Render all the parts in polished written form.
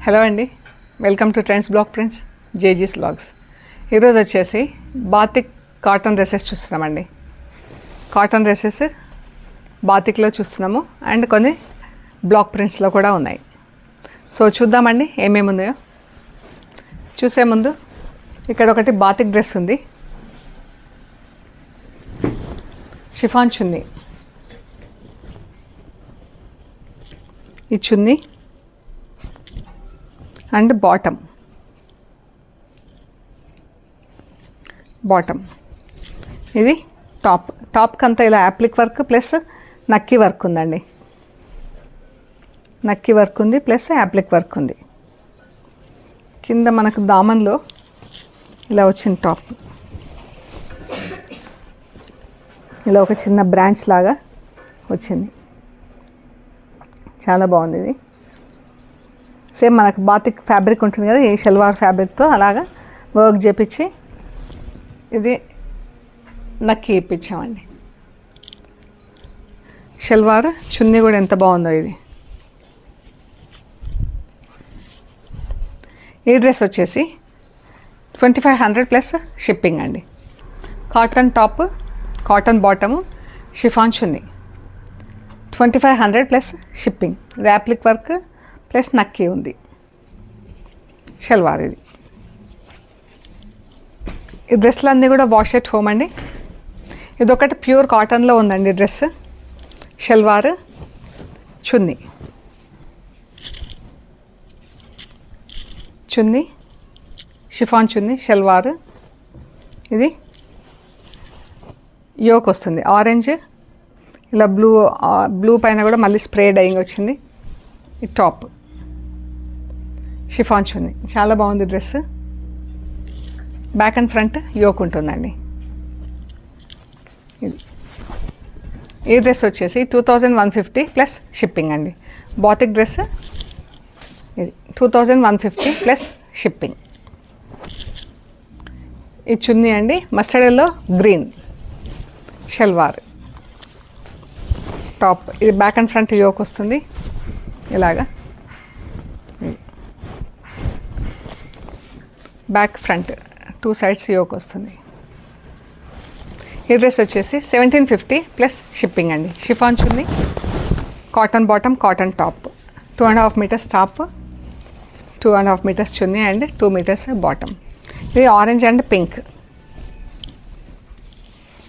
Hello అండి, welcome to trends block prints జేజీస్ vlogs. ఈరోజు వచ్చేసి బాతిక్ కాటన్ డ్రెస్సెస్ చూస్తున్నామండి. కాటన్ డ్రెస్సెస్ బాతిక్లో చూస్తున్నాము అండ్ కొన్ని బ్లాక్ ప్రింట్స్లో కూడా ఉన్నాయి. సో చూద్దామండి ఏమేమి ఉన్నాయో. చూసే ముందు ఇక్కడ ఒకటి బాతిక్ డ్రెస్ ఉంది, షిఫాన్ చున్నీ. ఈ చున్నీ అండ్ బాటమ్ ఇది టాప్కి అంతా ఇలా యాప్లిక్ వర్క్ ప్లస్ నక్కీ వర్క్ ఉందండి. నక్కీ వర్క్ ఉంది ప్లస్ యాప్లిక్ వర్క్ ఉంది. కింద మనకు దామన్లో ఇలా వచ్చింది టాప్, ఇలా ఒక చిన్న బ్రాంచ్ లాగా వచ్చింది, చాలా బాగుంది. ఇది సేమ్ మనకు బాతిక్ ఫ్యాబ్రిక్ ఉంటుంది కదా, ఈ షల్వార్ ఫ్యాబ్రిక్తో అలాగా వర్క్ చేపించి ఇది నక్కి ఇప్పించామండి. షల్వార్ చున్నీ కూడా ఎంత బాగుందో. ఇది ఈ డ్రెస్ వచ్చేసి 2500 ప్లస్ షిప్పింగ్ అండి. Cotton top, cotton bottom, chiffon chunni 2500 plus shipping. ఇది యాప్లిక్ వర్క్ ప్లస్ నక్కీ ఉంది. షల్వార్ ఇది. ఈ డ్రెస్లు అన్నీ కూడా వాష్ ఎట్ హోమ్ అండి. ఇదొకటి ప్యూర్ కాటన్లో ఉందండి డ్రెస్. షల్వార్ చున్నీ షిఫాన్ చున్నీ, షల్వార్. ఇది యోక్ వస్తుంది ఆరెంజ్, ఇలా బ్లూ పైన కూడా మళ్ళీ స్ప్రే డైయింగ్ వచ్చింది. ఈ టాప్ షిఫాన్ చున్నీ, చాలా బాగుంది dress. Back and front yoke ఉంటుందండి. ఇది ఈ డ్రెస్ వచ్చేసి 2150 ప్లస్ షిప్పింగ్ అండి. బాతిక్ డ్రెస్ ఇది 2150 ప్లస్ షిప్పింగ్. ఈ చున్నీ అండి mustard yellow green, salwar top. ఇది బ్యాక్ అండ్ ఫ్రంట్ యోక్ వస్తుంది ఇలాగా, బ్యాక్ ఫ్రంట్ 2 సైడ్స్ యోక్ వస్తుంది. ఈ డ్రెస్ వచ్చేసి 1750 ప్లస్ షిప్పింగ్ అండి. Chiffon chunni, cotton bottom, cotton top, 2.5 metres top, 2.5 metres chunni and 2 metres bottom. ఇది orange and pink.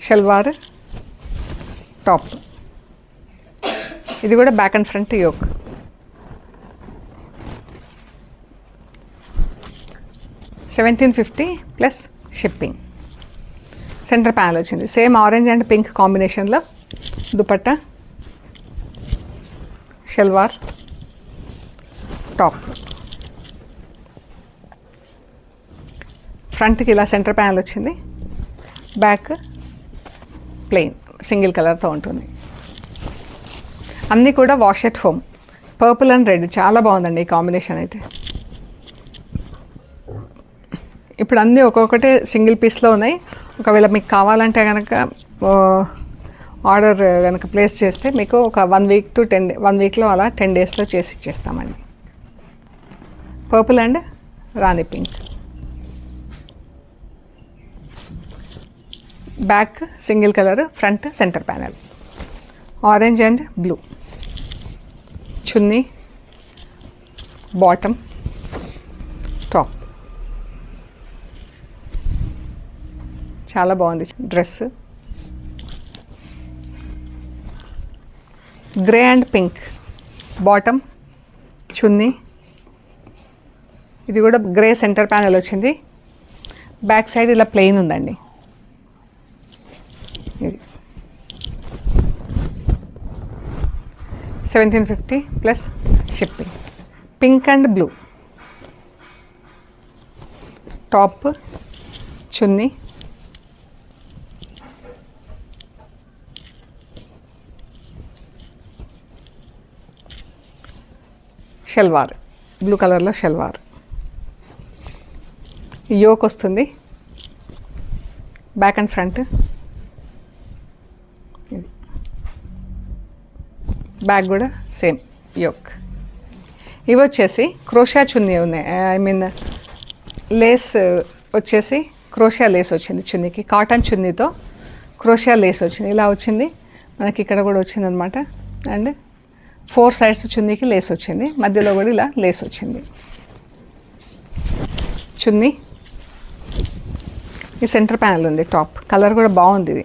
Salwar top, ఇది కూడా back and front yoke. $1750 plus shipping. Centre panel వచ్చింది, సేమ్ ఆరెంజ్ అండ్ పింక్ కాంబినేషన్లో. Dupatta, salwar top. ఫ్రంట్కి ఇలా centre panel వచ్చింది, back plain single కలర్తో ఉంటుంది. అన్నీ కూడా wash at home. Purple and red చాలా బాగుందండి ఈ కాంబినేషన్ అయితే. ఇప్పుడు అన్నీ ఒక్కొక్కటే సింగిల్ పీస్లో ఉన్నాయి. ఒకవేళ మీకు కావాలంటే కనుక ఆర్డర్ కనుక ప్లేస్ చేస్తే మీకు ఒక 1 వీక్ టు 1 వీక్లో అలా 10 డేస్లో చేసి ఇచ్చేస్తామండి. Purple and rani pink. Back single colour, front centre panel. Orange and blue chunni, bottom, top. చాలా బాగుంది dress. Grey and pink bottom, chunni. ఇది కూడా గ్రే సెంటర్ ప్యానల్ వచ్చింది. బ్యాక్ సైడ్ ఇలా ప్లెయిన్ ఉందండి. ఇది 1750 plus shipping. Pink and blue top, chunni, salwar blue కలర్లో salwar. Yoke వస్తుంది, బ్యాక్ అండ్ ఫ్రంట్. బ్యాక్ కూడా సేమ్ యోక్. ఇవి వచ్చేసి క్రోషా చున్నీ ఉన్నాయి, ఐ మీన్ లేస్ వచ్చేసి క్రోషా లేస్ వచ్చింది చున్నీకి, కాటన్ చున్నీతో క్రోషా లేస్ వచ్చింది. ఇలా వచ్చింది మనకి, ఇక్కడ కూడా వచ్చింది అనమాట. అండ్ 4 సైడ్స్ చున్నీకి లేస్ వచ్చింది, మధ్యలో కూడా ఇలా లేస్ వచ్చింది. చున్నీ ఈ సెంటర్ ప్యానల్ ఉంది, టాప్ కలర్ కూడా బాగుంది. ఇది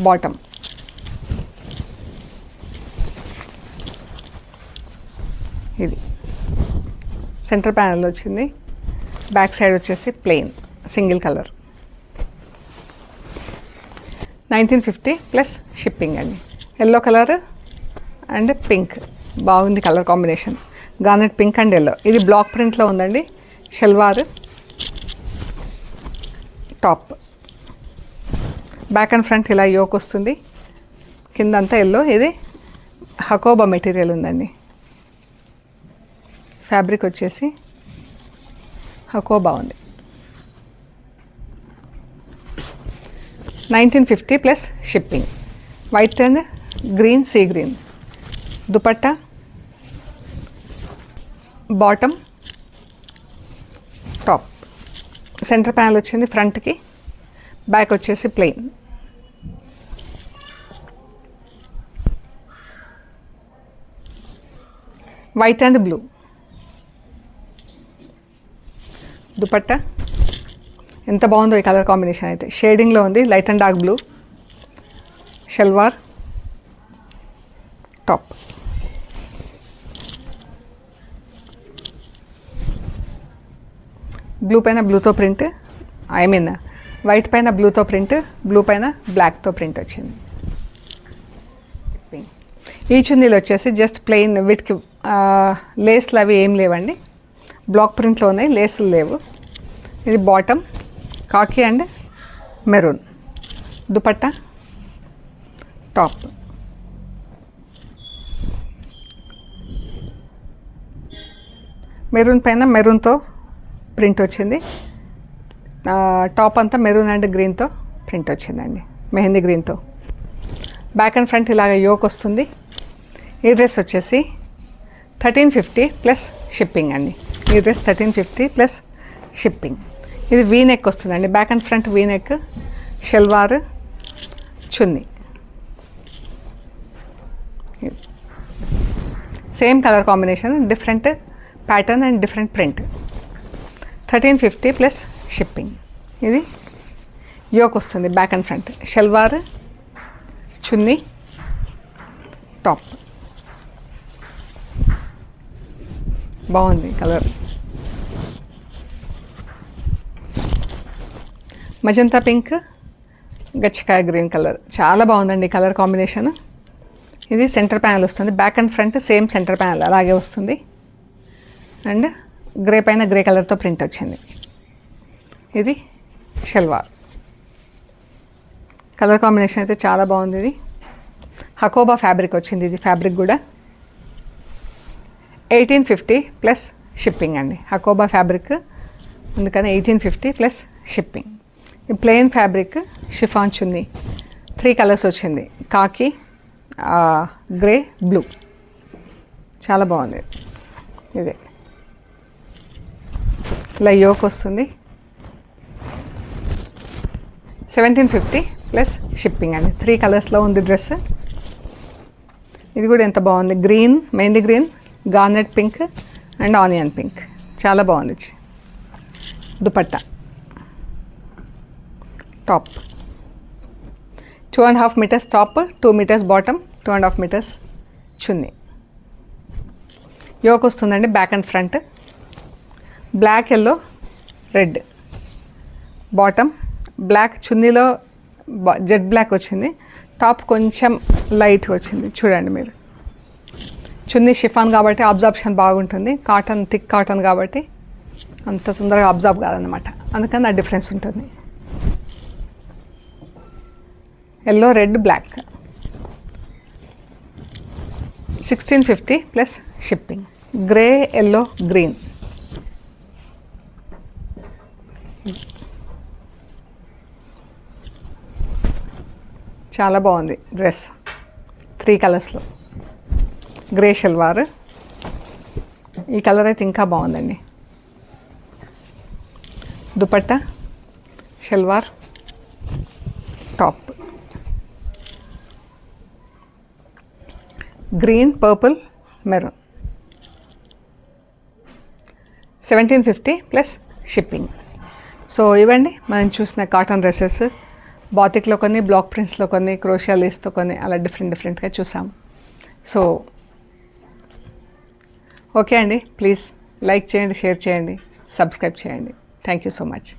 బాటమ్, ఇది సెంటర్ ప్యానల్ వచ్చింది. బ్యాక్ సైడ్ వచ్చేసి plain single colour. 1950 plus shipping అండి. ఎల్లో కలర్ అండ్ పింక్ బాగుంది colour combination, garnet pink and yellow. ఇది బ్లాక్ ప్రింట్లో ఉందండి. Salwar, top, back and front ఇలా యోక్ వస్తుంది, కిందంతా ఎల్లో. ఇది హకోబా మెటీరియల్ ఉందండి. ఫ్యాబ్రిక్ వచ్చేసి హకోబా ఉంది. 1950 plus shipping. White and green, sea green. Dupatta, bottom, top. Centre panel వచ్చింది ఫ్రంట్కి, బ్యాక్ వచ్చేసి plain. White and blue. Dupatta ఎంత బాగుందో ఈ కలర్ కాంబినేషన్ అయితే, షేడింగ్లో ఉంది, light and dark blue. Salwar, top. Blue పైన బ్లూతో ప్రింట్, ఐ మీన్ వైట్ పైన బ్లూతో ప్రింట్, బ్లూ పైన బ్లాక్తో ప్రింట్ వచ్చింది. ఈ చున్నీలు వచ్చేసి జస్ట్ ప్లెయిన్, వీటికి లేస్లు అవి ఏం లేవండి, బ్లాక్ ప్రింట్లో ఉన్నాయి, లేసులు లేవు. ఇది బాటమ్ కాకి and maroon. Dupatta, top. Maroon పైన మెరూన్తో ప్రింట్ వచ్చింది. టాప్ అంతా మెరూన్ అండ్ గ్రీన్తో ప్రింట్ వచ్చిందండి, మెహందీ గ్రీన్తో. బ్యాక్ అండ్ ఫ్రంట్ ఇలాగ యోక్ వస్తుంది. ఈ డ్రెస్ వచ్చేసి 1350 ప్లస్ షిప్పింగ్ అండి. ఈ డ్రెస్ 1350 ప్లస్ షిప్పింగ్. ఇది వీ నెక్ వస్తుందండి, back and front V neck, salwar, chunni. Same colour combination, different pattern and different print. 1350 plus shipping. ఇది యోక్ వస్తుంది back and front, salwar, chunni, top. బాగుంది కలర్. మజంతా పింక్, గచ్చకాయ green colour, చాలా బాగుందండి colour combination. ఇది centre panel వస్తుంది, back and front same centre panel అలాగే వస్తుంది. అండ్ గ్రే పైన గ్రే కలర్తో ప్రింట్ వచ్చింది. ఇది షల్వార్. కలర్ కాంబినేషన్ అయితే చాలా బాగుంది. ఇది హకోబా ఫ్యాబ్రిక్ వచ్చింది, ఇది ఫ్యాబ్రిక్ కూడా. 1850 ప్లస్ షిప్పింగ్ అండి. హకోబా ఫ్యాబ్రిక్ అందుకని 1850 ప్లస్ షిప్పింగ్. ఈ ప్లెయిన్ ఫ్యాబ్రిక్ షిఫాన్ చున్నీ, 3 కలర్స్ వచ్చింది, కాకి, గ్రే, బ్లూ. చాలా బాగుంది. ఇదే ఇలా యోక్ వస్తుంది. 1750 ప్లస్ షిప్పింగ్ అండి. 3 కలర్స్లో ఉంది డ్రెస్. ఇది కూడా ఎంత బాగుంది, green, mehndi green, garnet pink and onion pink, చాలా బాగుంది. Dupatta, top 2.5 metres top, 2 metres bottom, 2.5 metres chunni. Yoke వస్తుందండి back and front. Black, yellow, red. Bottom black, చున్నీలో జెడ్ బ్లాక్ వచ్చింది, టాప్ కొంచెం లైట్ వచ్చింది. చూడండి మీరు, చున్నీ షిఫాన్ కాబట్టి అబ్జార్ప్షన్ బాగుంటుంది, కాటన్ థిక్ కాటన్ కాబట్టి అంత తొందరగా అబ్జార్బ్ కాదనమాట, అందుకని ఆ డిఫరెన్స్ ఉంటుంది. Yellow, red, black. 1650 plus shipping. Grey, yellow, green. చాలా బాగుంది డ్రెస్, 3 కలర్స్లో. గ్రే షల్వార్. ఈ కలర్ అయితే ఇంకా బాగుందండి. Dupatta, salwar, top. Green, purple, maroon. 1750 plus shipping. So ఇవ్వండి మనం చూసిన కాటన్ డ్రెస్సెస్. బాతిక్లో కొన్ని, బ్లాక్ ప్రింట్స్లో కొన్ని, క్రోషియా లేస్తో కొన్ని, అలా డిఫరెంట్గా చూసాం. సో ఓకే అండి, ప్లీజ్ లైక్ చేయండి, షేర్ చేయండి, సబ్స్క్రైబ్ చేయండి. Thank you so much.